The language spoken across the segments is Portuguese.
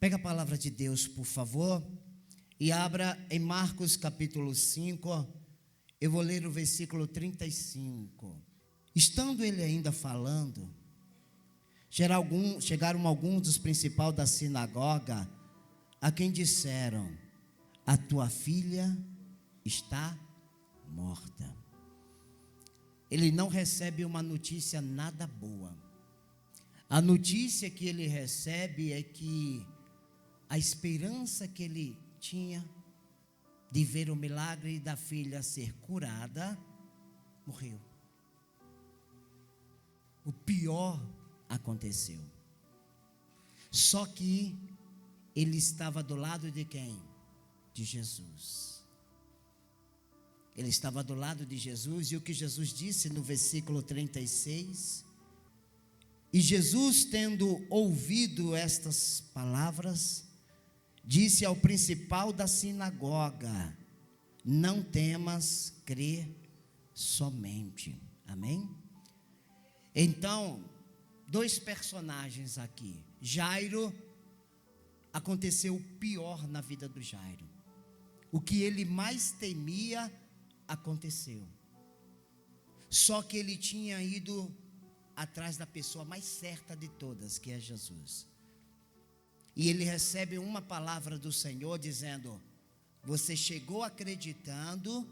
Pega a palavra de Deus, por favor, e abra em Marcos capítulo 5, eu vou ler o versículo 35. Estando ele ainda falando, chegaram alguns dos principais da sinagoga, a quem disseram: a tua filha está morta. Ele não recebe uma notícia nada boa. A notícia que ele recebe é que a esperança que ele tinha de ver o milagre da filha ser curada, morreu. O pior aconteceu. Só que ele estava do lado de quem? De Jesus. Ele estava do lado de Jesus, e o que Jesus disse no versículo 36, e Jesus, tendo ouvido estas palavras, disse ao principal da sinagoga: não temas, crê somente. Amém? Então, dois personagens aqui. Jairo, aconteceu o pior na vida do Jairo. O que ele mais temia aconteceu. Só que ele tinha ido atrás da pessoa mais certa de todas, que é Jesus. E ele recebe uma palavra do Senhor dizendo: você chegou acreditando,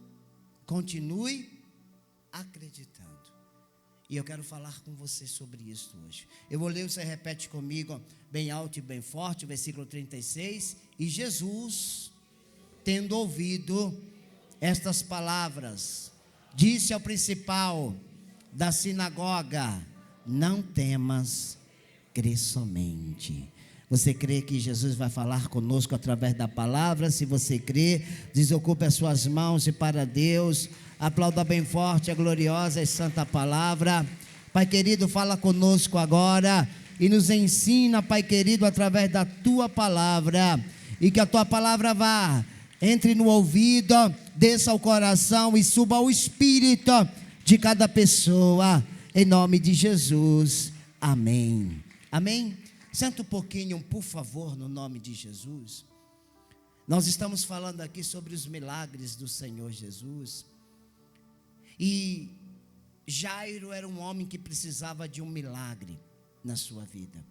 continue acreditando. E eu quero falar com você sobre isso hoje. Eu vou ler, você repete comigo, bem alto e bem forte, o versículo 36. E Jesus, tendo ouvido estas palavras, disse ao principal da sinagoga: não temas, crê somente. Você crê que Jesus vai falar conosco através da palavra? Se você crê, desocupe as suas mãos e para Deus, aplauda bem forte a gloriosa e santa palavra. Pai querido, fala conosco agora e nos ensina, Pai querido, através da tua palavra, e que a tua palavra vá, entre no ouvido, desça ao coração e suba ao espírito de cada pessoa, em nome de Jesus, amém. Amém? Senta um pouquinho, por favor, no nome de Jesus. Nós estamos falando aqui sobre os milagres do Senhor Jesus. E Jairo era um homem que precisava de um milagre na sua vida.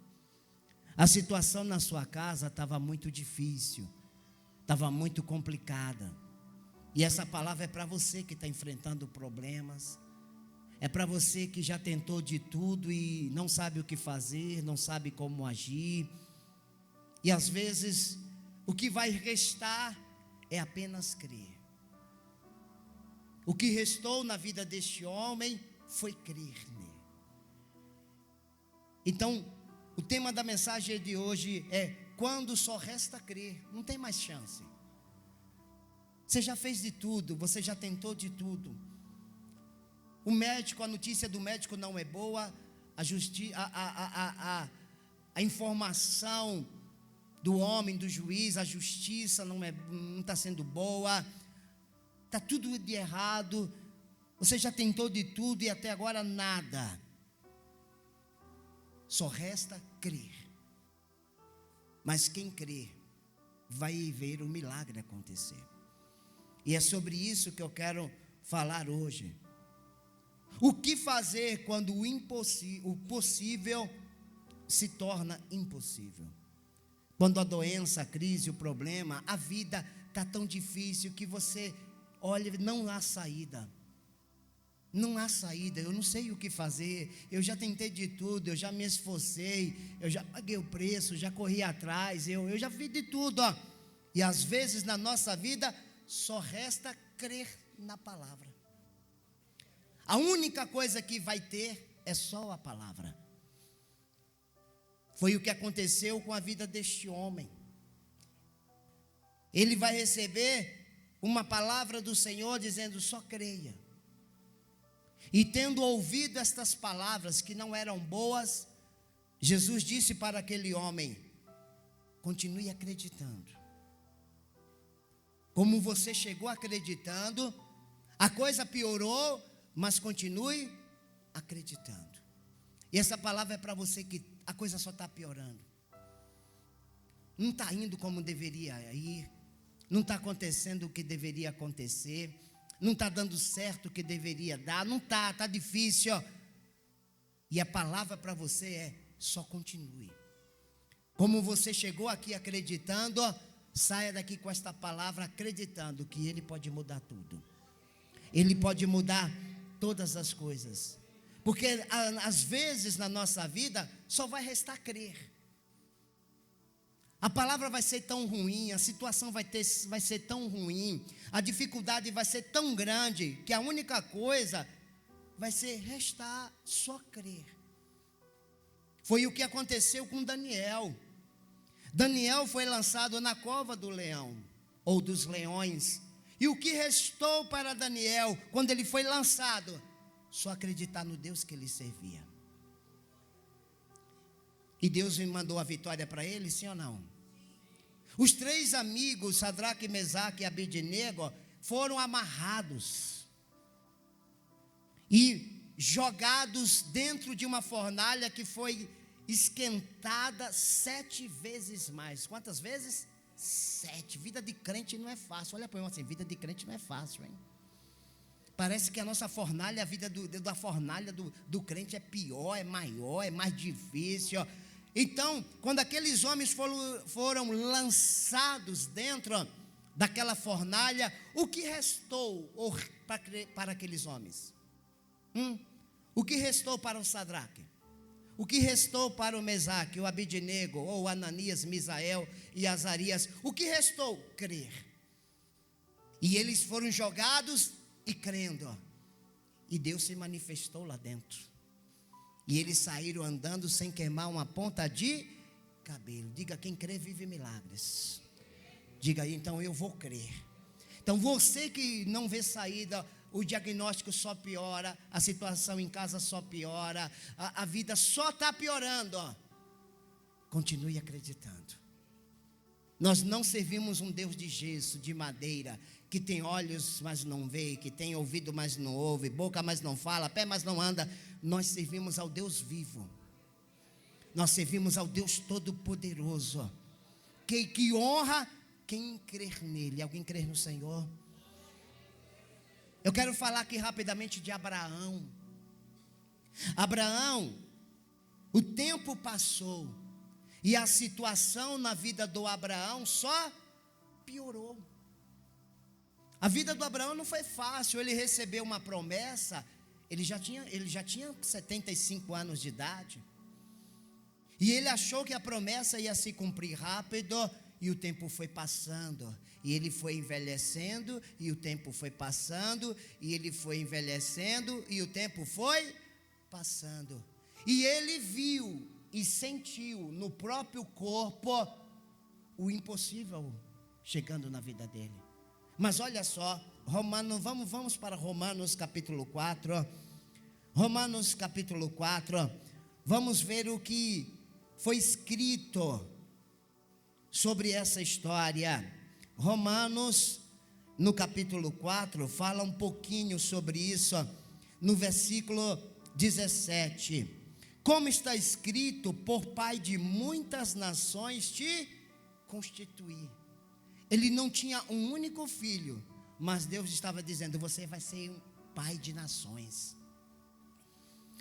A situação na sua casa estava muito difícil, estava muito complicada. E essa palavra é para você que está enfrentando problemas. É para você que já tentou de tudo e não sabe o que fazer, não sabe como agir. E às vezes o que vai restar é apenas crer. O que restou na vida deste homem foi crer nele. Então, o tema da mensagem de hoje é: quando só resta crer, não tem mais chance. Você já fez de tudo, você já tentou de tudo. O médico, a notícia do médico não é boa, a informação do homem, do juiz, a justiça não está sendo boa, está tudo de errado, você já tentou de tudo e até agora nada. Só resta crer. Mas quem crê vai ver o milagre acontecer. E é sobre isso que eu quero falar hoje. O que fazer quando o possível se torna impossível? Quando a doença, a crise, o problema, a vida está tão difícil que você olha, não há saída. Não há saída, eu não sei o que fazer, eu já tentei de tudo, eu já me esforcei, eu já paguei o preço, já corri atrás, eu já fiz de tudo, ó. E às vezes na nossa vida só resta crer na palavra. A única coisa que vai ter é só a palavra. Foi o que aconteceu com a vida deste homem. Ele vai receber uma palavra do Senhor dizendo: só creia. E tendo ouvido estas palavras que não eram boas, Jesus disse para aquele homem: continue acreditando. Como você chegou acreditando, a coisa piorou, mas continue acreditando. E essa palavra é para você que a coisa só está piorando. não está indo como deveria ir, não está acontecendo o que deveria acontecer, não está dando certo o que deveria dar, não está difícil. E a palavra para você é: só continue. Como você chegou aqui acreditando, saia daqui com esta palavra acreditando que Ele pode mudar tudo. Ele pode mudar todas as coisas. Porque às vezes na nossa vida só vai restar crer. A palavra vai ser tão ruim, a situação vai ser tão ruim, a dificuldade vai ser tão grande, que a única coisa vai ser restar só crer. Foi o que aconteceu com Daniel. Daniel foi lançado na cova do leão, ou dos leões. E o que restou para Daniel, quando ele foi lançado? Só acreditar no Deus que ele servia. E Deus me mandou a vitória para ele, sim ou não? Os 3 amigos, Sadraque, Mesaque e Abednego, foram amarrados e jogados dentro de uma fornalha que foi esquentada 7 vezes mais. Quantas vezes? 7. Vida de crente não é fácil. Olha para mim assim: vida de crente não é fácil, hein? Parece que a nossa fornalha, a vida da fornalha do crente é pior, é maior, é mais difícil. Então, quando aqueles homens foram lançados dentro daquela fornalha, o que restou para aqueles homens? O que restou para o Sadraque? O que restou para o Mesaque, o Abednego, ou Ananias, Misael e Azarias? O que restou? Crer. E eles foram jogados e crendo. E Deus se manifestou lá dentro. E eles saíram andando sem queimar uma ponta de cabelo. Diga: quem crê vive milagres. Diga aí: então eu vou crer. Então você que não vê saída, o diagnóstico só piora, a situação em casa só piora, a vida só está piorando. Continue acreditando. Nós não servimos um Deus de gesso, de madeira, que tem olhos, mas não vê, que tem ouvido, mas não ouve, boca, mas não fala, pé, mas não anda. Nós servimos ao Deus vivo. Nós servimos ao Deus Todo-Poderoso, que honra quem crer nele. Alguém crer no Senhor? Eu quero falar aqui rapidamente de Abraão. Abraão, o tempo passou, e a situação na vida do Abraão só piorou. A vida do Abraão não foi fácil. Ele recebeu uma promessa. Ele já tinha 75 anos de idade. E ele achou que a promessa ia se cumprir rápido. E o tempo foi passando. E ele foi envelhecendo. E o tempo foi passando. E ele foi envelhecendo. E o tempo foi passando. E ele viu e sentiu no próprio corpo o impossível chegando na vida dele. Mas olha só, vamos para Romanos capítulo 4. Romanos capítulo 4. Vamos ver o que foi escrito sobre essa história. Romanos, no capítulo 4, fala um pouquinho sobre isso, no versículo 17. Como está escrito: por pai de muitas nações te constituí. Ele não tinha um único filho, mas Deus estava dizendo: você vai ser um pai de nações.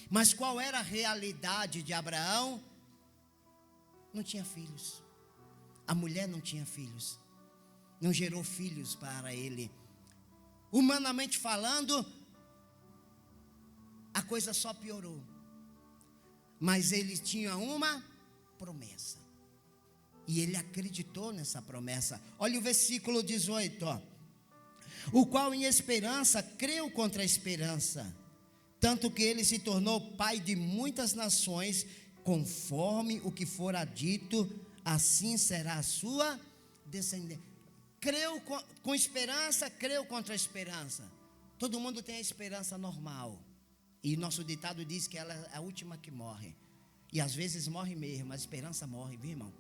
Mas qual era a realidade de Abraão? Não tinha filhos. A mulher não tinha filhos. Não gerou filhos para ele. Humanamente falando, a coisa só piorou. Mas ele tinha uma promessa. E ele acreditou nessa promessa. Olha o versículo 18. O qual em esperança creu contra a esperança, tanto que ele se tornou pai de muitas nações, conforme o que fora dito, assim será a sua descendência. Creu com esperança, creu contra a esperança. Todo mundo tem a esperança normal. E nosso ditado diz que ela é a última que morre. E às vezes morre mesmo, a esperança morre, viu, irmão?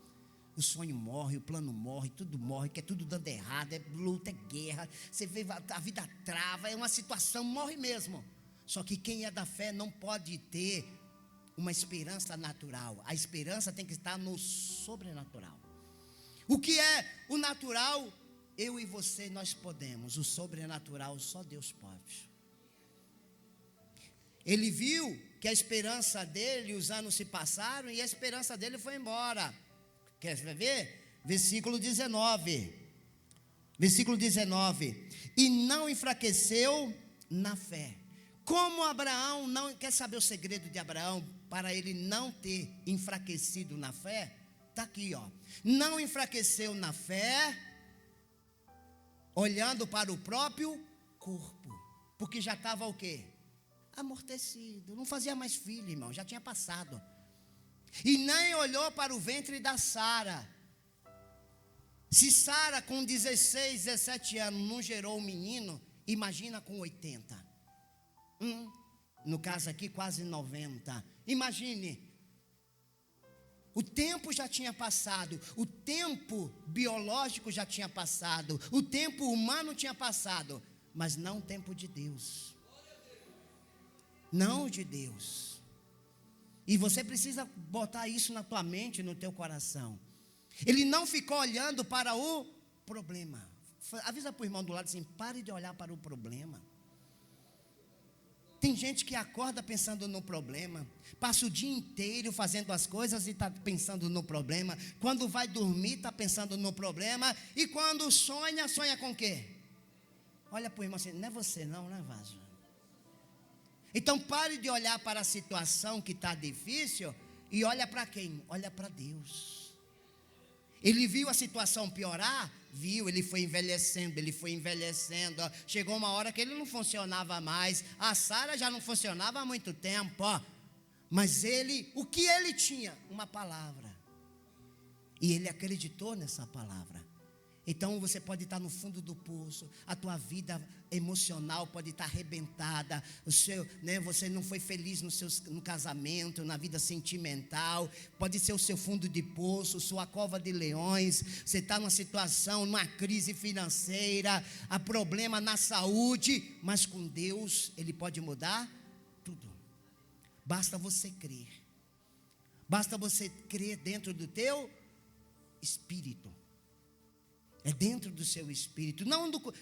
O sonho morre, o plano morre, tudo morre, que é tudo dando errado, é luta, é guerra. Você vê, a vida trava, é uma situação, morre mesmo. Só que quem é da fé não pode ter uma esperança natural. A esperança tem que estar no sobrenatural. O que é o natural, eu e você, nós podemos. O sobrenatural, só Deus pode. Ele viu que a esperança dele, os anos se passaram e a esperança dele foi embora. Quer ver? Versículo 19. Versículo 19. E não enfraqueceu na fé. Como Abraão não... Quer saber o segredo de Abraão para ele não ter enfraquecido na fé? Está aqui, ó. Não enfraqueceu na fé, olhando para o próprio corpo. Porque já estava o quê? Amortecido. Não fazia mais filho, irmão. Já tinha passado. E nem olhou para o ventre da Sara. Se Sara com 16, 17 anos não gerou um menino, imagina com 80. No caso aqui, quase 90. Imagine. O tempo já tinha passado. O tempo biológico já tinha passado. O tempo humano tinha passado. Mas não o tempo de Deus. Não de Deus. E você precisa botar isso na tua mente, no teu coração. Ele não ficou olhando para o problema. Avisa para o irmão do lado assim, pare de olhar para o problema. Tem gente que acorda pensando no problema, passa o dia inteiro fazendo as coisas e está pensando no problema. Quando vai dormir, está pensando no problema. E quando sonha, sonha com o quê? Olha para o irmão assim, não é você não, não é vaso. Então pare de olhar para a situação que está difícil e olha para quem? Olha para Deus. Ele viu a situação piorar? Viu, ele foi envelhecendo. Chegou uma hora que ele não funcionava mais. A Sara já não funcionava há muito tempo. Mas o que ele tinha? Uma palavra. E ele acreditou nessa palavra. Então você pode estar no fundo do poço, a tua vida emocional pode estar arrebentada, você não foi feliz no casamento, na vida sentimental, pode ser o seu fundo de poço, sua cova de leões, você está numa situação, numa crise financeira, há problema na saúde, mas com Deus Ele pode mudar tudo. Basta você crer, basta você crer dentro do teu espírito. É dentro do seu espírito.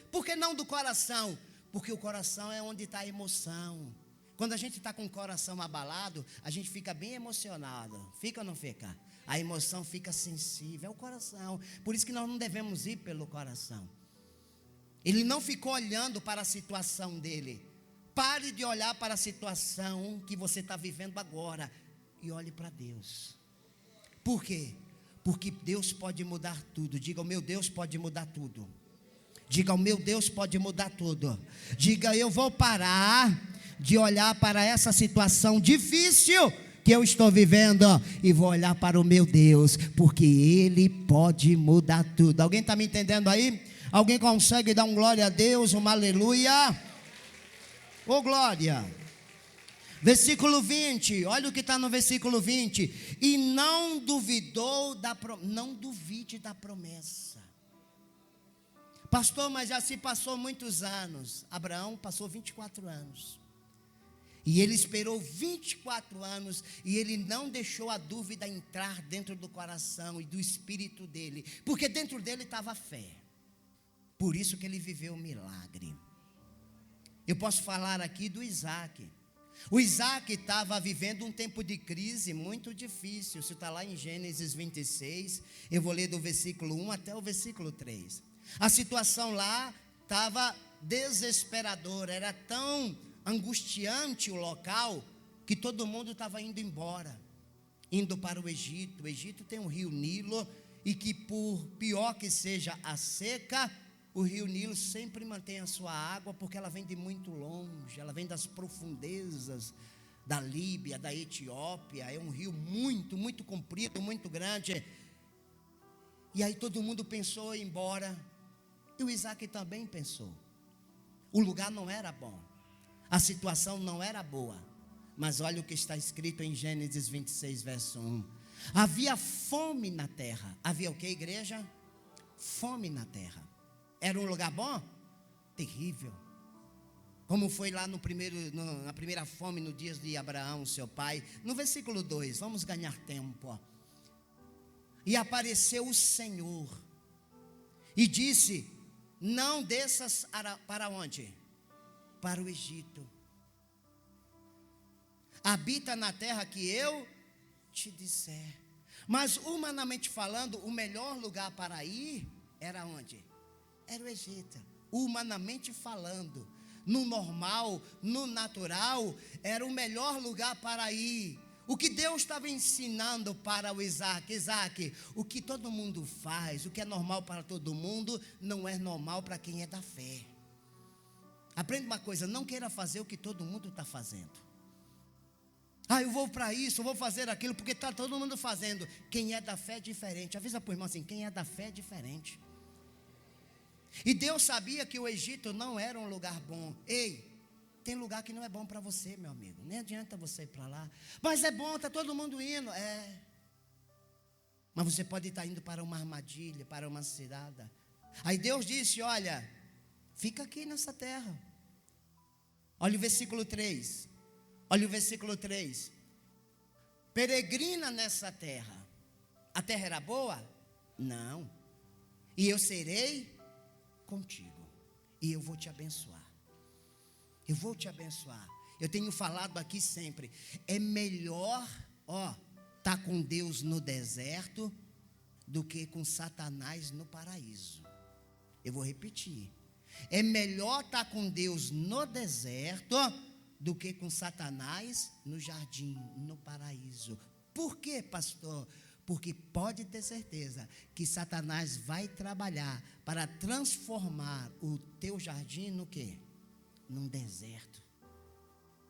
Por que não do coração? Porque o coração é onde está a emoção. Quando a gente está com o coração abalado, a gente fica bem emocionado. Fica ou não fica? A emoção fica sensível. É o coração. Por isso que nós não devemos ir pelo coração. Ele não ficou olhando para a situação dele. Pare de olhar para a situação que você está vivendo agora. E olhe para Deus. Por quê? Porque Deus pode mudar tudo. Diga, o meu Deus pode mudar tudo. Diga, o meu Deus pode mudar tudo. Diga, eu vou parar de olhar para essa situação difícil que eu estou vivendo e vou olhar para o meu Deus, porque Ele pode mudar tudo. Alguém está me entendendo aí? Alguém consegue dar um glória a Deus, uma aleluia? Ô glória! Versículo 20, olha o que está no versículo 20. E não duvidou não duvide da promessa. Pastor, mas já se passou muitos anos. Abraão passou 24 anos. E ele esperou 24 anos e ele não deixou a dúvida entrar dentro do coração e do espírito dele. Porque dentro dele estava a fé. Por isso que ele viveu um milagre. Eu posso falar aqui do Isaac. O Isaac estava vivendo um tempo de crise muito difícil. Isso está lá em Gênesis 26. Eu vou ler do versículo 1 até o versículo 3. A situação lá estava desesperadora. Era tão angustiante o local que todo mundo estava indo embora. Indo para o Egito. O Egito tem o rio Nilo. E que por pior que seja a seca, o rio Nilo sempre mantém a sua água, porque ela vem de muito longe, ela vem das profundezas da Líbia, da Etiópia. É um rio muito, muito comprido, muito grande. E aí todo mundo pensou em ir embora, e o Isaac também pensou. O lugar não era bom, a situação não era boa, mas olha o que está escrito em Gênesis 26, verso 1. Havia fome na terra. Havia o que, igreja? Fome na terra. Era um lugar bom? Terrível. Como foi lá na primeira fome, nos dias de Abraão, seu pai. No versículo 2, vamos ganhar tempo. E apareceu o Senhor e disse: não desças para onde? Para o Egito. Habita na terra que eu te disser. Mas humanamente falando, o melhor lugar para ir era onde? Era o Egito. Humanamente falando, no normal, no natural, era o melhor lugar para ir. O que Deus estava ensinando para o Isaac, o que todo mundo faz, o que é normal para todo mundo, não é normal para quem é da fé. Aprenda uma coisa, não queira fazer o que todo mundo está fazendo. Eu vou para isso, eu vou fazer aquilo, porque está todo mundo fazendo. Quem é da fé é diferente. Avisa para o irmão assim, quem é da fé é diferente. E Deus sabia que o Egito não era um lugar bom. Ei, tem lugar que não é bom para você, meu amigo. Nem adianta você ir para lá. Mas é bom, está todo mundo indo. Mas você pode estar indo para uma armadilha, para uma cilada. Aí Deus disse, olha, fica aqui nessa terra. Olha o versículo 3. Olha o versículo 3. Peregrina nessa terra. A terra era boa? Não. E eu serei contigo. E eu vou te abençoar. Eu vou te abençoar. Eu tenho falado aqui sempre. É melhor, estar com Deus no deserto do que com Satanás no paraíso. Eu vou repetir. É melhor estar com Deus no deserto do que com Satanás no jardim, no paraíso. Por quê, pastor? Porque pode ter certeza que Satanás vai trabalhar para transformar o teu jardim no quê? Num deserto.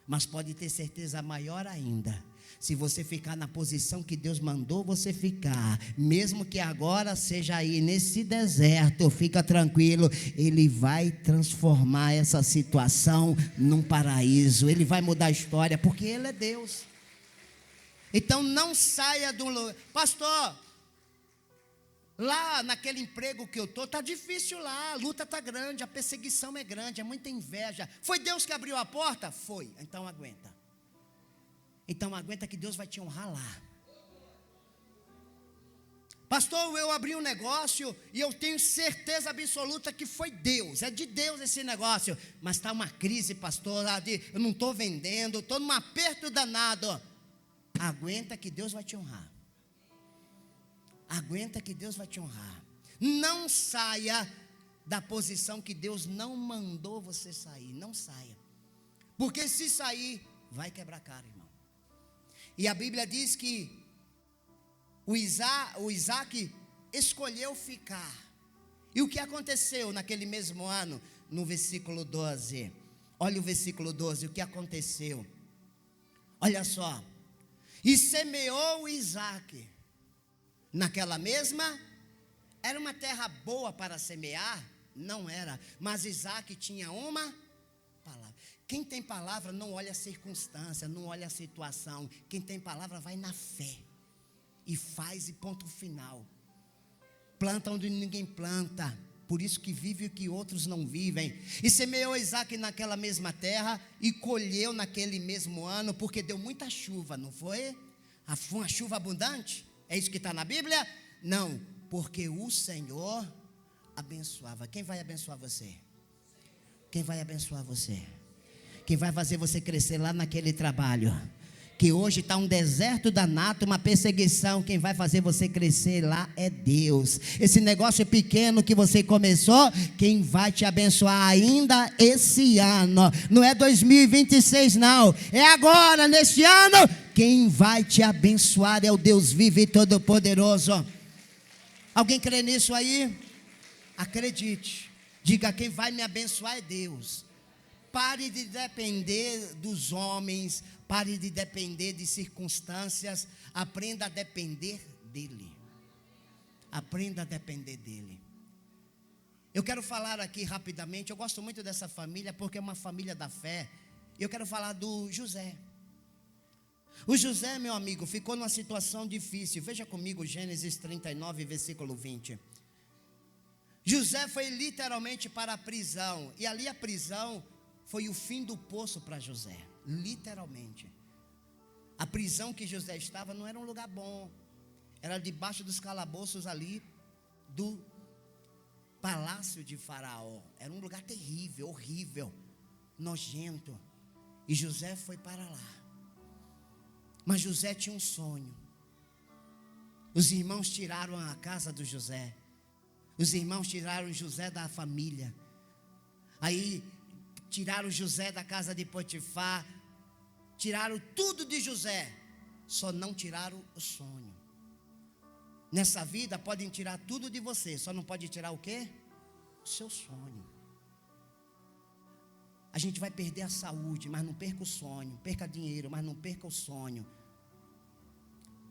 Mas pode ter certeza maior ainda, se você ficar na posição que Deus mandou você ficar, mesmo que agora seja aí nesse deserto, fica tranquilo, Ele vai transformar essa situação num paraíso, Ele vai mudar a história, porque Ele é Deus. Então não saia de um lugar, pastor, lá naquele emprego que eu estou, está difícil lá, a luta está grande, a perseguição é grande, é muita inveja. Foi Deus que abriu a porta? Foi, então aguenta. Então aguenta que Deus vai te honrar lá. Pastor, eu abri um negócio e eu tenho certeza absoluta que foi Deus, é de Deus esse negócio. Mas está uma crise, pastor, eu não estou vendendo, estou num aperto danado. Aguenta que Deus vai te honrar. Aguenta que Deus vai te honrar. Não saia da posição que Deus não mandou você sair. Não saia. Porque se sair, vai quebrar a cara, irmão. E a Bíblia diz que o Isaac escolheu ficar. E o que aconteceu naquele mesmo ano? No versículo 12. Olha o versículo 12, o que aconteceu. Olha só. E semeou Isaac. Naquela mesma, era uma terra boa para semear? Não era, mas Isaac tinha uma palavra. Quem tem palavra não olha a circunstância, não olha a situação. Quem tem palavra vai na fé e faz e ponto final. Planta onde ninguém planta, por isso que vive o que outros não vivem. E semeou Isaac naquela mesma terra e colheu naquele mesmo ano, porque deu muita chuva, não foi? Foi uma chuva abundante? É isso que está na Bíblia? Não, porque o Senhor abençoava. Quem vai abençoar você? Quem vai abençoar você? Quem vai fazer você crescer lá naquele trabalho? Que hoje está um deserto danado, uma perseguição. Quem vai fazer você crescer lá é Deus. Esse negócio pequeno que você começou, quem vai te abençoar ainda esse ano. Não é 2026 não, é agora, neste ano. Quem vai te abençoar é o Deus vivo e todo-poderoso. Alguém crê nisso aí? Acredite. Diga, quem vai me abençoar é Deus. Pare de depender dos homens. Pare de depender de circunstâncias. Aprenda a depender dEle. Aprenda a depender dEle. Eu quero falar aqui rapidamente. Eu gosto muito dessa família porque é uma família da fé. Eu quero falar do José. O José, meu amigo, ficou numa situação difícil. Veja comigo Gênesis 39, versículo 20. José foi literalmente para a prisão. E ali a prisão foi o fim do poço para José. Literalmente. A prisão que José estava não era um lugar bom. Era debaixo dos calabouços ali do palácio de Faraó. Era um lugar terrível, horrível, nojento. E José foi para lá. Mas José tinha um sonho. Os irmãos tiraram a casa do José. Os irmãos tiraram José da família. Aí tiraram José da casa de Potifar. Tiraram tudo de José. Só não tiraram o sonho. Nessa vida podem tirar tudo de você. Só não pode tirar o quê? O seu sonho. A gente vai perder a saúde, mas não perca o sonho. Perca dinheiro, mas não perca o sonho.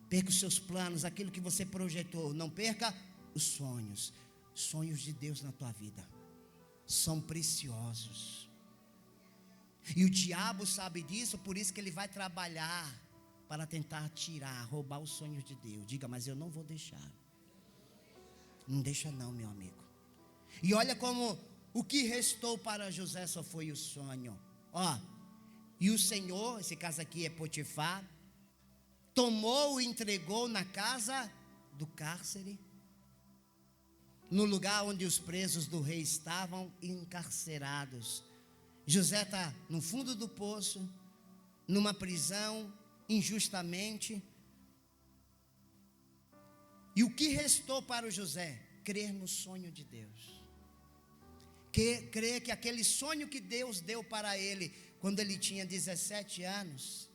Perca os seus planos, aquilo que você projetou. Não perca os sonhos. Sonhos de Deus na tua vida são preciosos. E o diabo sabe disso, por isso que ele vai trabalhar para tentar tirar, roubar os sonhos de Deus. Diga, mas eu não vou deixar. Não deixa não, meu amigo. E olha como o que restou para José só foi o sonho. E o Senhor, esse caso aqui é Potifar, tomou e entregou na casa do cárcere, no lugar onde os presos do rei estavam encarcerados. José está no fundo do poço, numa prisão, injustamente. E o que restou para o José? Crer no sonho de Deus. Crer que aquele sonho que Deus deu para ele, quando ele tinha 17 anos,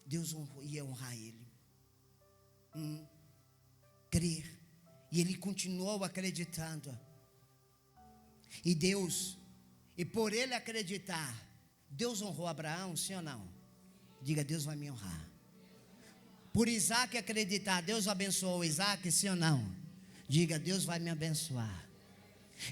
Deus ia honrar ele. Crer. E ele continuou acreditando. E por ele acreditar, Deus honrou Abraão, sim ou não? Diga, Deus vai me honrar. Por Isaac acreditar, Deus abençoou Isaac, sim ou não? Diga, Deus vai me abençoar.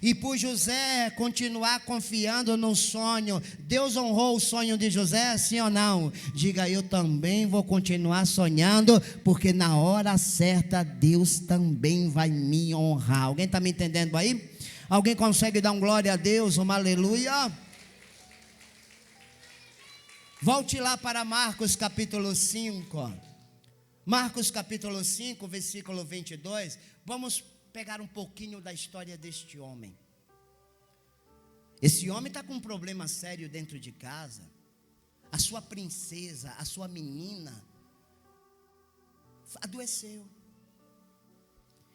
E por José continuar confiando no sonho, Deus honrou o sonho de José, sim ou não? Diga, eu também vou continuar sonhando, porque na hora certa Deus também vai me honrar. Alguém está me entendendo aí? Alguém consegue dar um glória a Deus, uma aleluia? Volte lá para Marcos capítulo 5. Marcos capítulo 5, versículo 22. Vamos pegar um pouquinho da história deste homem. Esse homem está com um problema sério dentro de casa. A sua princesa, a sua menina adoeceu.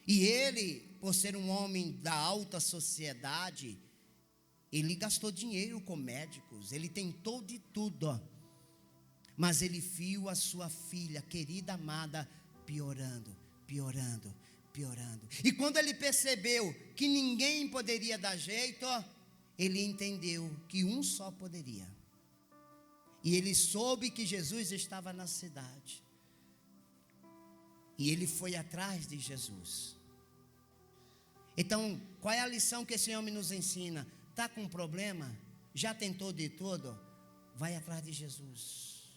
E ele, por ser um homem da alta sociedade, ele gastou dinheiro com médicos, ele tentou de tudo, mas ele viu a sua filha querida, amada, piorando. E quando ele percebeu que ninguém poderia dar jeito, ele entendeu que um só poderia. E ele soube que Jesus estava na cidade. E ele foi atrás de Jesus. Então, qual é a lição que esse homem nos ensina? Está com um problema? Já tentou de tudo? Vai atrás de Jesus.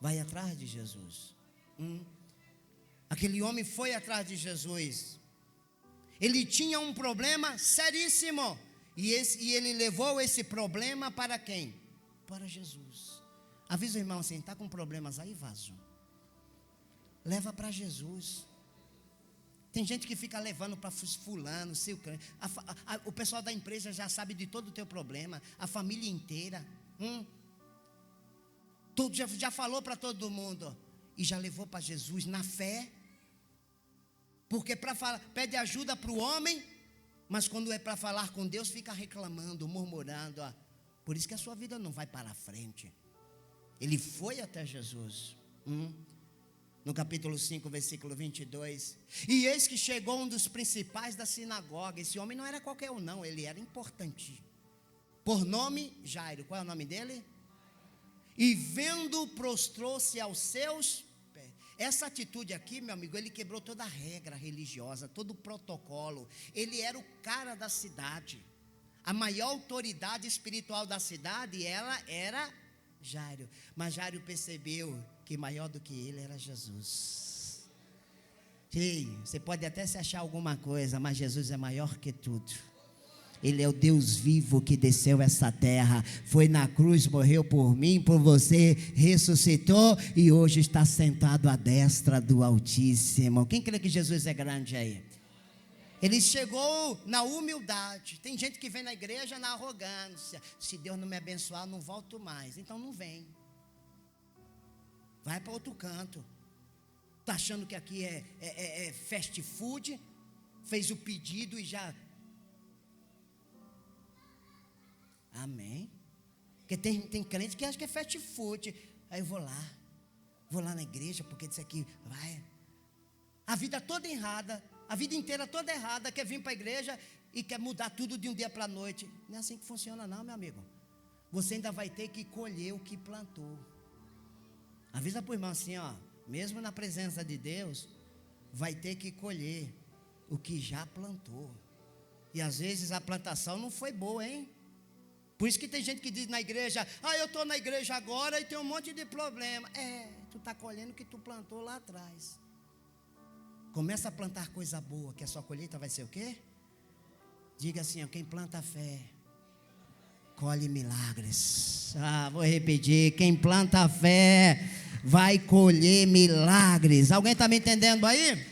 Vai atrás de Jesus. Aquele homem foi atrás de Jesus. Ele tinha um problema seríssimo. E ele levou esse problema para quem? Para Jesus. Avisa o irmão assim, está com problemas aí, vaso? Leva para Jesus. Tem gente que fica levando para fulano, o pessoal da empresa já sabe de todo o teu problema. A família inteira. Já falou para todo mundo. E já levou para Jesus na fé. Porque pede ajuda para o homem, mas quando é para falar com Deus, fica reclamando, murmurando. Por isso que a sua vida não vai para a frente. Ele foi até Jesus. No capítulo 5, versículo 22. E eis que chegou um dos principais da sinagoga. Esse homem não era qualquer um não, ele era importante. Por nome, Jairo. Qual é o nome dele? E vendo, prostrou-se aos seus pés. Essa atitude aqui, meu amigo, ele quebrou toda a regra religiosa, todo o protocolo. Ele era o cara da cidade. A maior autoridade espiritual da cidade, ela era Jairo. Mas Jairo percebeu que maior do que ele era Jesus. Ei, você pode até se achar alguma coisa, mas Jesus é maior que tudo. Ele é o Deus vivo que desceu essa terra, foi na cruz, morreu por mim, por você, ressuscitou e hoje está sentado à destra do Altíssimo. Quem crê que Jesus é grande aí? Ele chegou na humildade. Tem gente que vem na igreja na arrogância. Se Deus não me abençoar, não volto mais. Então não vem. Vai para outro canto. Está achando que aqui é fast food? Fez o pedido e já... Amém. Porque tem crente que acha que é fast food. Aí eu vou lá na igreja, porque isso aqui vai. A vida toda errada, a vida inteira toda errada, quer vir para a igreja e quer mudar tudo de um dia para a noite. Não é assim que funciona não, meu amigo. Você ainda vai ter que colher o que plantou. Avisa para o irmão assim, ó, mesmo na presença de Deus, vai ter que colher o que já plantou. E às vezes a plantação não foi boa, hein? Por isso que tem gente que diz na igreja, eu estou na igreja agora e tem um monte de problema. Tu está colhendo o que tu plantou lá atrás. Começa a plantar coisa boa, que a sua colheita vai ser o quê? Diga assim, quem planta fé, colhe milagres. Vou repetir, quem planta fé, vai colher milagres. Alguém está me entendendo aí?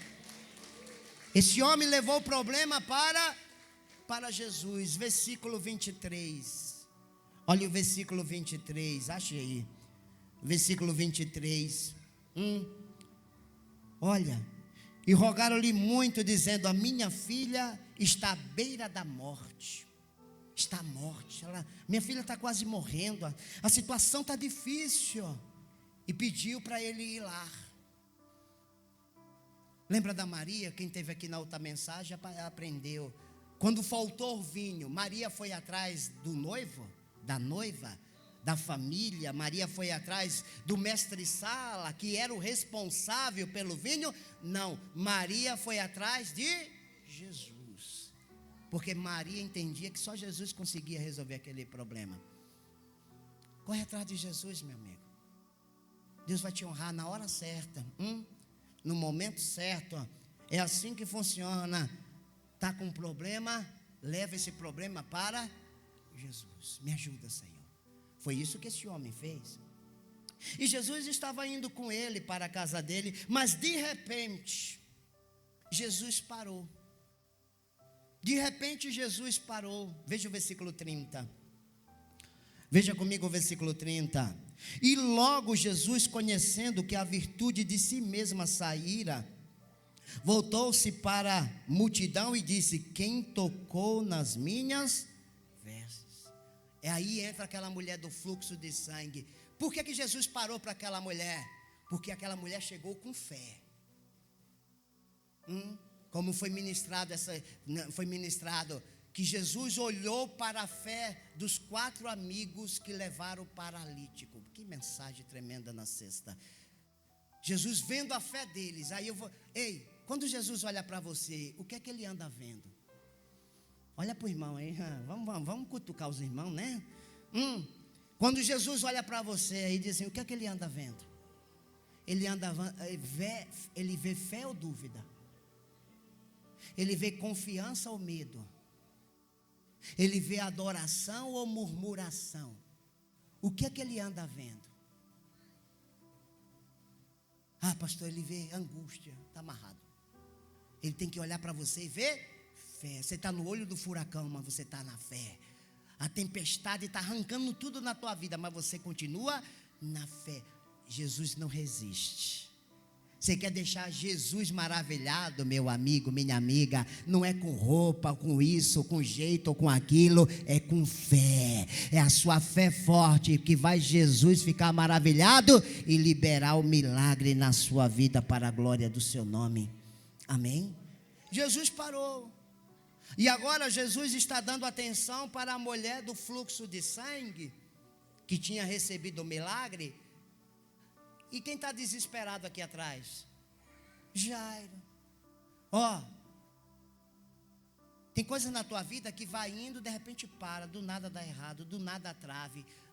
Esse homem levou o problema para Jesus, versículo 23. Olha o versículo 23, achei. Versículo 23. Olha, e rogaram-lhe muito, dizendo: a minha filha está à beira da morte. Está à morte. Minha filha está quase morrendo. A situação está difícil. E pediu para ele ir lá. Lembra da Maria? Quem esteve aqui na outra mensagem aprendeu. Quando faltou o vinho, Maria foi atrás do noivo, da noiva, da família. Maria foi atrás do mestre-sala, que era o responsável pelo vinho. Não, Maria foi atrás de Jesus. Porque Maria entendia que só Jesus conseguia resolver aquele problema. Corre atrás de Jesus, meu amigo. Deus vai te honrar na hora certa, no momento certo. É assim que funciona. Está com um problema, leva esse problema para Jesus. Me ajuda, Senhor. Foi isso que esse homem fez. E Jesus estava indo com ele para a casa dele, mas de repente, Jesus parou. De repente Jesus parou. Veja o versículo 30. Veja comigo o versículo 30. E logo Jesus, conhecendo que a virtude de si mesma saíra, voltou-se para a multidão e disse: quem tocou nas minhas vestes? Aí entra aquela mulher do fluxo de sangue. Por que Jesus parou para aquela mulher? Porque aquela mulher chegou com fé. Como foi ministrado, que Jesus olhou para a fé dos 4 amigos que levaram o paralítico. Que mensagem tremenda na sexta. Jesus vendo a fé deles. Aí eu vou, quando Jesus olha para você, o que é que ele anda vendo? Olha para o irmão aí, vamos cutucar os irmãos, né? Quando Jesus olha para você aí, diz assim, o que é que ele anda vendo? Ele vê fé ou dúvida? Ele vê confiança ou medo? Ele vê adoração ou murmuração? O que é que ele anda vendo? Pastor, ele vê angústia, está amarrado. Ele tem que olhar para você e ver fé. Você está no olho do furacão, mas você está na fé. A tempestade está arrancando tudo na tua vida, mas você continua na fé. Jesus não resiste. Você quer deixar Jesus maravilhado, meu amigo, minha amiga? Não é com roupa, com isso, com jeito ou com aquilo. É com fé. É a sua fé forte que vai Jesus ficar maravilhado e liberar o milagre na sua vida para a glória do seu nome. Amém? Jesus parou. E agora Jesus está dando atenção para a mulher do fluxo de sangue, que tinha recebido o milagre. E quem está desesperado aqui atrás? Jairo. Tem coisa na tua vida que vai indo, de repente para, do nada dá errado, do nada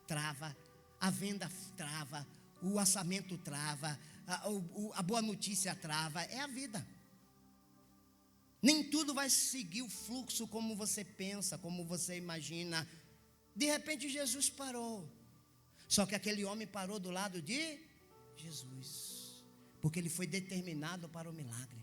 trava, a venda trava, o orçamento trava, a boa notícia trava, é a vida. Nem tudo tudo vai seguir o fluxo como você pensa, como você imagina. De repente Jesus parou. Só que aquele homem parou do lado de Jesus, porque ele foi determinado para o milagre.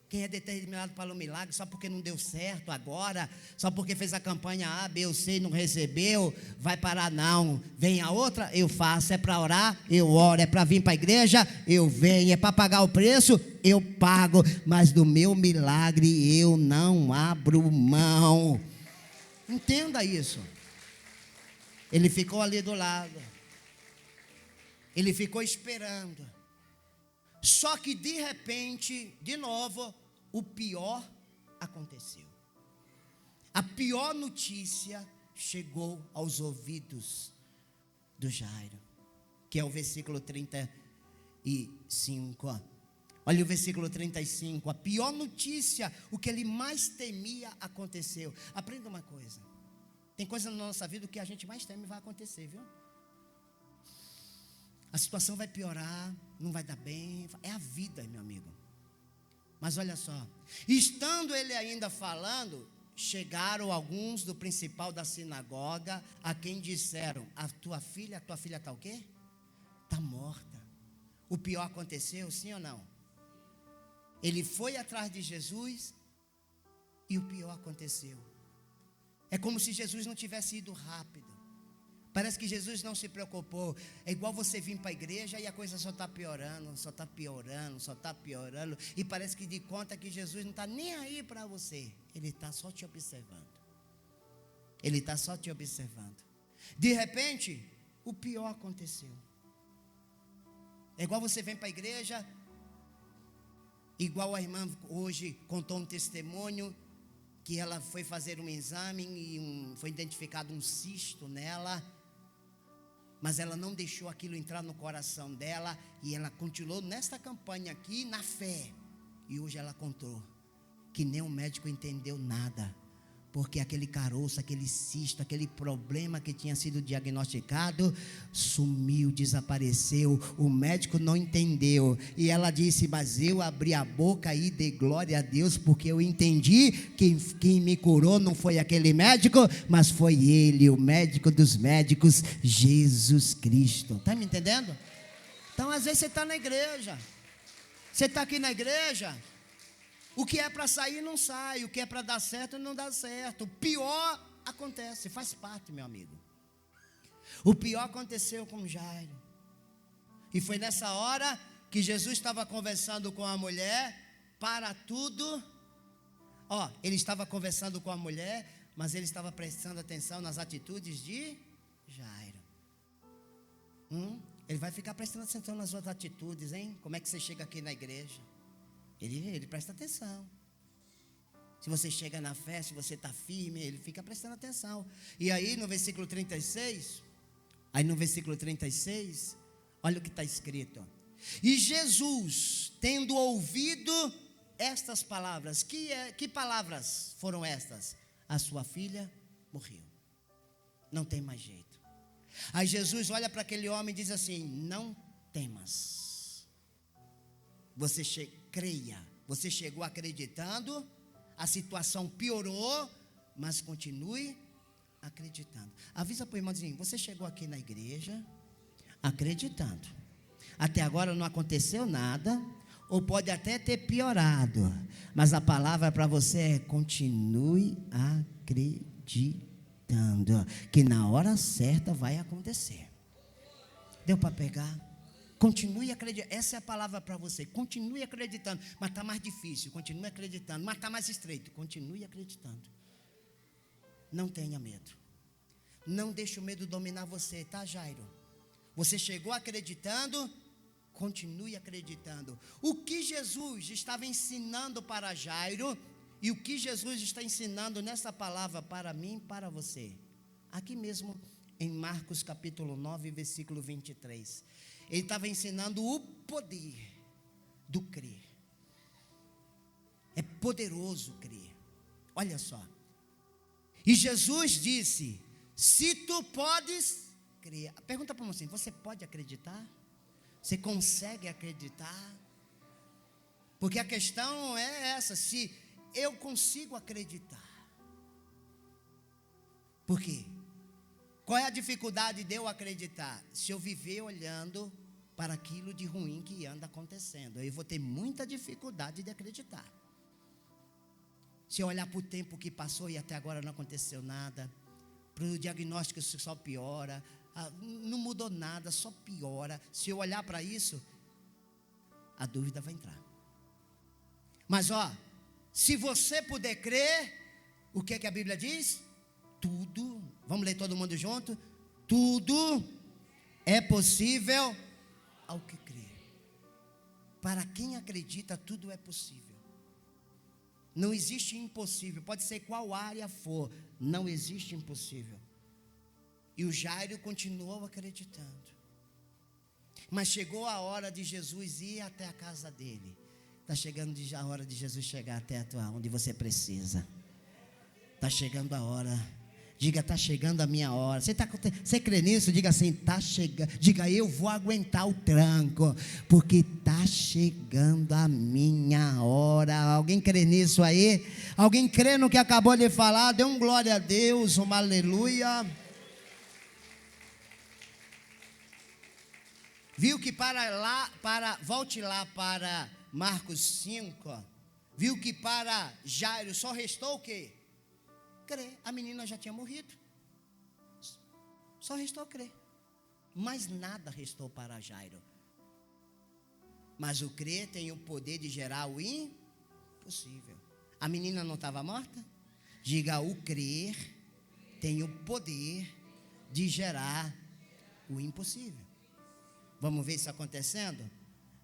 Quem é determinado para o milagre, só porque não deu certo agora, só porque fez a campanha A, B ou C e não recebeu, vai parar não. Vem a outra, eu faço. É para orar, eu oro. É para vir para a igreja, eu venho. É para pagar o preço, eu pago. Mas do meu milagre eu não abro mão. Entenda isso. Ele ficou ali do lado. Ele ficou esperando. Só que de repente, de novo, o pior aconteceu. A pior notícia chegou aos ouvidos do Jairo, que é o versículo 35. Olha o versículo 35. A pior notícia, o que ele mais temia, aconteceu. Aprenda uma coisa. Tem coisa na nossa vida que a gente mais teme vai acontecer, viu? A situação vai piorar, não vai dar bem. É a vida, meu amigo. Mas olha só, estando ele ainda falando, chegaram alguns do principal da sinagoga, a quem disseram: a tua filha está o quê? Está morta. O pior aconteceu, sim ou não? Ele foi atrás de Jesus e o pior aconteceu. É como se Jesus não tivesse ido rápido. Parece que Jesus não se preocupou. É igual você vir para a igreja e a coisa só está piorando, só está piorando, só está piorando. E parece que de conta que Jesus não está nem aí para você. Ele está só te observando. Ele está só te observando. De repente, o pior aconteceu. É igual você vem para a igreja, igual a irmã hoje contou um testemunho, que ela foi fazer um exame e foi identificado um cisto nela. Mas ela não deixou aquilo entrar no coração dela, e ela continuou nesta campanha aqui, na fé. E hoje ela contou que nem o médico entendeu nada, porque aquele caroço, aquele cisto, aquele problema que tinha sido diagnosticado, sumiu, desapareceu. O médico não entendeu, e ela disse: mas eu abri a boca e dei glória a Deus, porque eu entendi que quem me curou não foi aquele médico, mas foi Ele, o médico dos médicos, Jesus Cristo. Está me entendendo? Então às vezes você está na igreja, você está aqui na igreja, o que é para sair não sai, o que é para dar certo não dá certo. O pior acontece, faz parte, meu amigo. O pior aconteceu com Jairo. E foi nessa hora que Jesus estava conversando com a mulher. Para tudo, ele estava conversando com a mulher, mas ele estava prestando atenção nas atitudes de Jairo. Ele vai ficar prestando atenção nas suas atitudes, hein? Como é que você chega aqui na igreja? Ele presta atenção. Se você chega na fé, se você está firme, ele fica prestando atenção. E aí no versículo 36, olha o que está escrito. E Jesus, tendo ouvido estas palavras, que palavras foram estas? A sua filha morreu, não tem mais jeito. Aí Jesus olha para aquele homem e diz assim: não temas. Creia, você chegou acreditando, a situação piorou, mas continue acreditando. Avisa para o irmãozinho: você chegou aqui na igreja acreditando, até agora não aconteceu nada, ou pode até ter piorado, mas a palavra para você é: continue acreditando, que na hora certa vai acontecer. Deu para pegar? Continue acreditando, essa é a palavra para você. Continue acreditando, mas está mais difícil. Continue acreditando, mas está mais estreito. Continue acreditando. Não tenha medo. Não deixe o medo dominar você, tá, Jairo? Você chegou acreditando, continue acreditando. O que Jesus estava ensinando para Jairo, e o que Jesus está ensinando nessa palavra para mim e para você, aqui mesmo em Marcos capítulo 9, versículo 23. Ele estava ensinando o poder do crer. É poderoso crer. Olha só. E Jesus disse: se tu podes crer. Pergunta para você: você pode acreditar? Você consegue acreditar? Porque a questão é essa: se eu consigo acreditar. Por quê? Qual é a dificuldade de eu acreditar? Se eu viver olhando para aquilo de ruim que anda acontecendo, eu vou ter muita dificuldade de acreditar. Se eu olhar para o tempo que passou e até agora não aconteceu nada, para o diagnóstico só piora, não mudou nada, só piora. Se eu olhar para isso, a dúvida vai entrar. Mas se você puder crer, o que a Bíblia diz? Tudo, vamos ler todo mundo junto? Tudo é possível ao que crê. Para quem acredita, tudo é possível. Não existe impossível, pode ser qual área for, não existe impossível. E o Jairo continuou acreditando. Mas chegou a hora de Jesus ir até a casa dele. Está chegando a hora de Jesus chegar até onde você precisa. Está chegando a hora. Diga, está chegando a minha hora. Você crê nisso? Diga assim, está chegando. Diga, eu vou aguentar o tranco, porque está chegando a minha hora. Alguém crê nisso aí? Alguém crê no que acabou de falar? Dê um glória a Deus, uma aleluia. Viu que volte lá para Marcos 5. Viu que para Jairo só restou o quê? Crer. A menina já tinha morrido. Só restou crer. Mas nada restou para Jairo. Mas o crer tem o poder de gerar o impossível. A menina não estava morta? Diga, o crer tem o poder de gerar o impossível. Vamos ver isso acontecendo?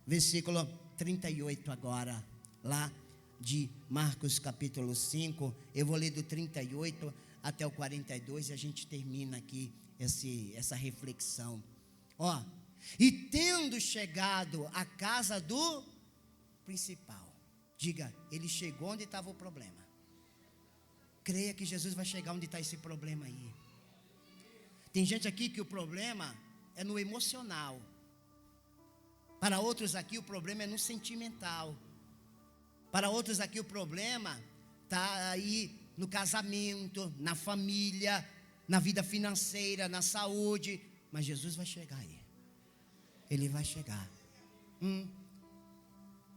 Versículo 38 agora, lá de Marcos capítulo 5, eu vou ler do 38 até o 42 e a gente termina aqui essa reflexão. E tendo chegado à casa do principal, diga, ele chegou onde estava o problema. Creia que Jesus vai chegar onde está esse problema aí. Tem gente aqui que o problema é no emocional. Para outros aqui o problema é no sentimental. Para outros aqui o problema está aí no casamento, na família, na vida financeira, na saúde. Mas Jesus vai chegar aí. Ele vai chegar.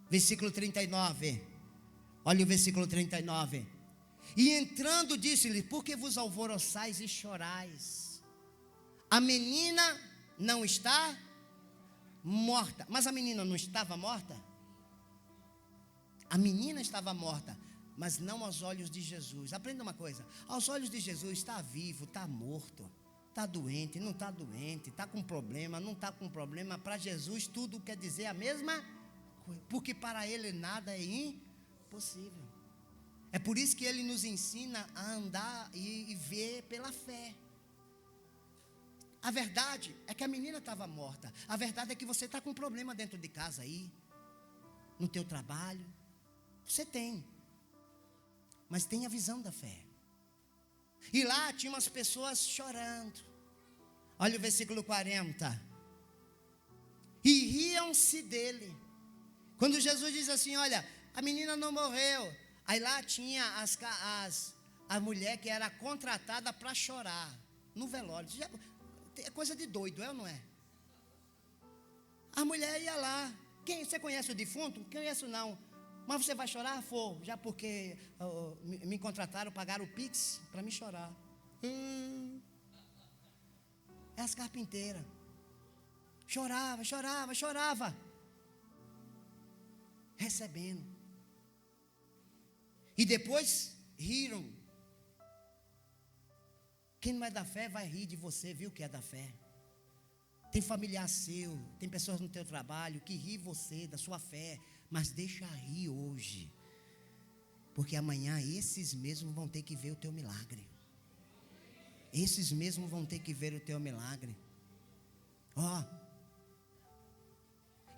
Versículo 39. Olha o versículo 39. E entrando disse-lhe, por que vos alvoroçais e chorais? A menina não está morta. Mas a menina não estava morta? A menina estava morta, mas não aos olhos de Jesus. Aprenda uma coisa, aos olhos de Jesus está vivo, está morto, está doente, não está doente, está com problema, não está com problema. Para Jesus tudo quer dizer a mesma coisa, porque para Ele nada é impossível. É por isso que Ele nos ensina a andar e ver pela fé. A verdade é que a menina estava morta. A verdade é que você está com um problema dentro de casa aí, no teu trabalho. Você tem, mas tem a visão da fé. E lá tinha umas pessoas chorando. Olha o versículo 40. E riam-se dele. Quando Jesus diz assim, olha, a menina não morreu. Aí lá tinha a mulher que era contratada para chorar no velório. É coisa de doido, é ou não é? A mulher ia lá. Você conhece o defunto? Não conheço não. Mas você vai chorar? For, já porque me contrataram, pagaram o Pix para me chorar. É as carpinteiras. Chorava. Recebendo. E depois riram. Quem não é da fé vai rir de você, viu que é da fé. Tem familiar seu, tem pessoas no teu trabalho que ri você da sua fé. Mas deixa rir hoje, porque amanhã esses mesmos vão ter que ver o teu milagre. Esses mesmos vão ter que ver o teu milagre.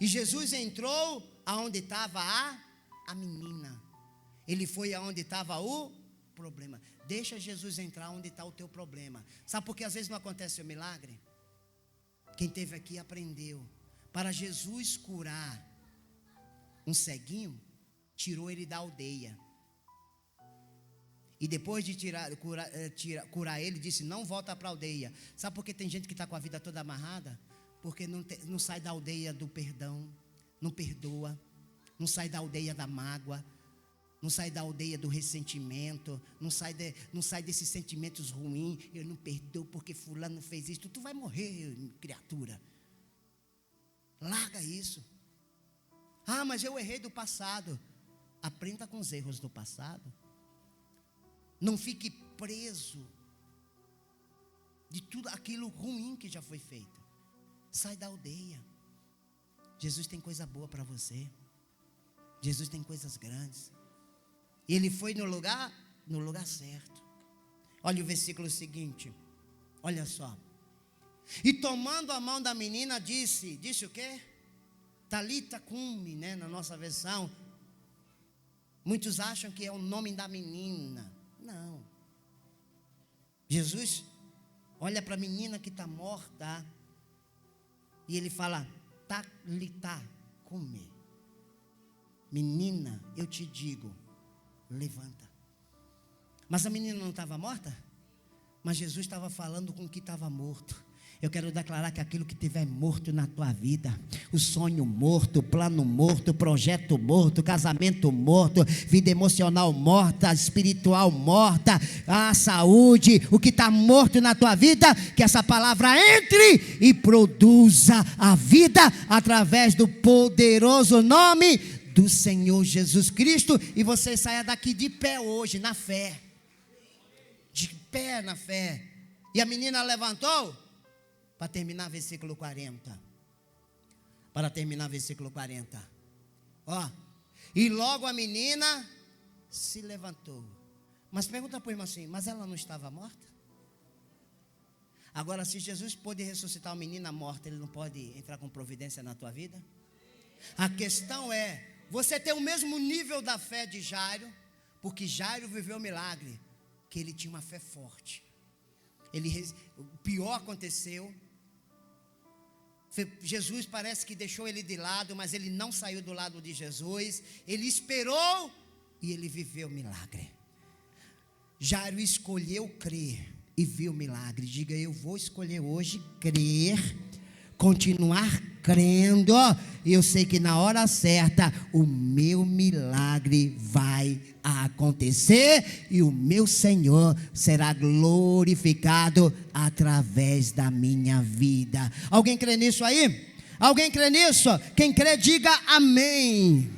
E Jesus entrou aonde estava a menina. Ele foi aonde estava o problema. Deixa Jesus entrar onde está o teu problema. Sabe por que às vezes não acontece o milagre? Quem esteve aqui aprendeu. Para Jesus curar um ceguinho, tirou ele da aldeia. E depois de curar ele, disse: não volta para a aldeia. Sabe por que tem gente que está com a vida toda amarrada? Porque não sai da aldeia do perdão, não perdoa, não sai da aldeia da mágoa, não sai da aldeia do ressentimento, não sai desses sentimentos ruins. Eu não perdoo porque fulano fez isso. Tu vai morrer, criatura. Larga isso. Ah, mas eu errei do passado. Aprenda com os erros do passado. Não fique preso de tudo aquilo ruim que já foi feito. Sai da aldeia. Jesus tem coisa boa para você. Jesus tem coisas grandes. E ele foi no lugar certo. Olha o versículo seguinte. Olha só. E tomando a mão da menina, disse o quê? Talita cumi, né, na nossa versão. Muitos acham que é o nome da menina. Não. Jesus olha para a menina que está morta e ele fala: Talita cumi. Menina, eu te digo, levanta. Mas a menina não estava morta? Mas Jesus estava falando com o que estava morto. Eu quero declarar que aquilo que estiver morto na tua vida, o sonho morto, o plano morto, o projeto morto, o casamento morto, vida emocional morta, espiritual morta, a saúde, o que está morto na tua vida, que essa palavra entre e produza a vida através do poderoso nome do Senhor Jesus Cristo. E você saia daqui de pé hoje, na fé. De pé na fé. E a menina levantou. Para terminar versículo 40. Para terminar versículo 40. Ó. E logo a menina se levantou. Mas pergunta para o irmão assim: mas ela não estava morta? Agora, se Jesus pôde ressuscitar uma menina morta, ele não pode entrar com providência na tua vida? A questão é: você tem o mesmo nível da fé de Jairo? Porque Jairo viveu o milagre, que ele tinha uma fé forte. O pior aconteceu. Jesus parece que deixou ele de lado, mas ele não saiu do lado de Jesus. Ele esperou e ele viveu o milagre. Jairo escolheu crer e viu o milagre. Diga: eu vou escolher hoje crer, continuar crendo. E eu sei que na hora certa o meu milagre vai acontecer e o meu Senhor será glorificado através da minha vida. Alguém crê nisso aí? Alguém crê nisso? Quem crê, diga amém.